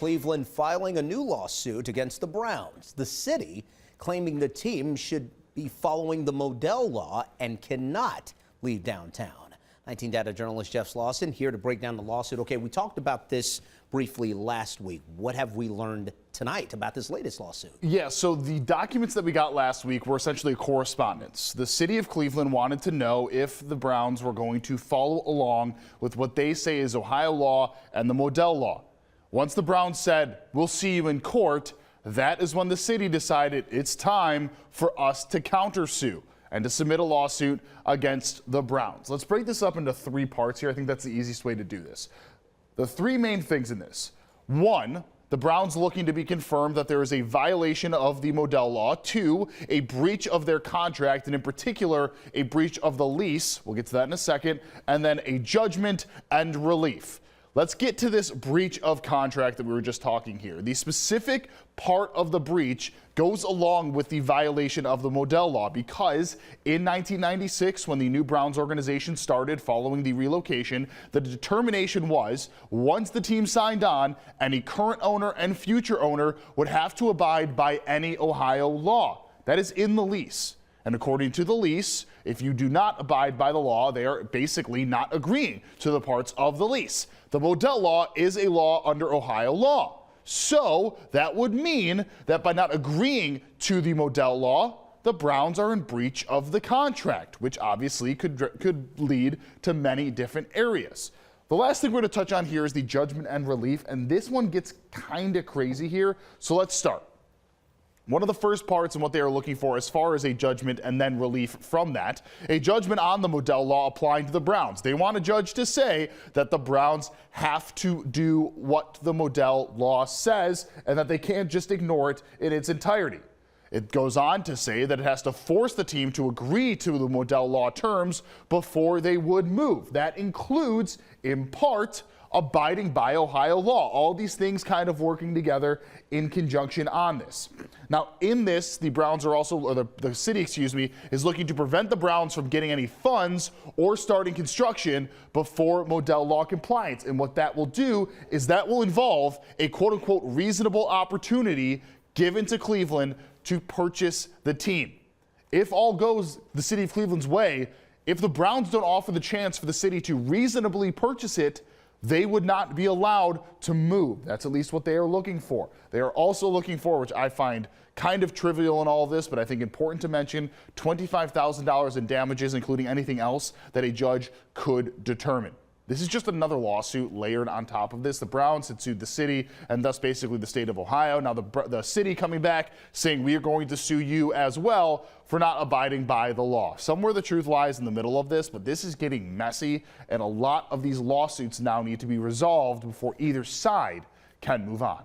Cleveland filing a new lawsuit against the Browns. The city claiming the team should be following the Modell Law and cannot leave downtown. 19 Data journalist Jeff Slauson here to break down the lawsuit. Okay, we talked about this briefly last week. What have we learned tonight about this latest lawsuit? Yeah, so the documents that we got last week were essentially a correspondence. The city of Cleveland wanted to know if the Browns were going to follow along with what they say is Ohio law and the Modell Law. Once the Browns said, "We'll see you in court," that is when the city decided it's time for us to countersue and to submit a lawsuit against the Browns. Let's break this up into three parts here. I think that's the easiest way to do this. The three main things in this. One, the Browns looking to be confirmed that there is a violation of the Modell Law. Two, a breach of their contract, and in particular, a breach of the lease. We'll get to that in a second. And then a judgment and relief. Let's get to this breach of contract that we were just talking here. The specific part of the breach goes along with the violation of the Modell Law because in 1996, when the new Browns organization started following the relocation, the determination was once the team signed on, any current owner and future owner would have to abide by any Ohio law. That is in the lease. And according to the lease, if you do not abide by the law, they are basically not agreeing to the parts of the lease. The Modell Law is a law under Ohio law. So that would mean that by not agreeing to the Modell Law, the Browns are in breach of the contract, which obviously could lead to many different areas. The last thing we're going to touch on here is the judgment and relief, and this one gets kind of crazy here. So let's start. One of the first parts and what they are looking for as far as a judgment and then relief from that, a judgment on the Modell Law applying to the Browns. They want a judge to say that the Browns have to do what the Modell Law says and that they can't just ignore it in its entirety. It goes on to say that it has to force the team to agree to the Modell Law terms before they would move. That includes, in part, abiding by Ohio law. All these things kind of working together in conjunction on this. Now, in this, the Browns are also, or the city, is looking to prevent the Browns from getting any funds or starting construction before Modell Law compliance. And what that will do is that will involve a quote-unquote reasonable opportunity given to Cleveland to purchase the team. If all goes the city of Cleveland's way, if the Browns don't offer the chance for the city to reasonably purchase it, they would not be allowed to move. That's at least what they are looking for. They are also looking for, which I find kind of trivial in all of this, but I think important to mention, $25,000 in damages, including anything else that a judge could determine. This is just another lawsuit layered on top of this. The Browns had sued the city and thus basically the state of Ohio. Now the city coming back saying we are going to sue you as well for not abiding by the law. Somewhere the truth lies in the middle of this, but this is getting messy and a lot of these lawsuits now need to be resolved before either side can move on.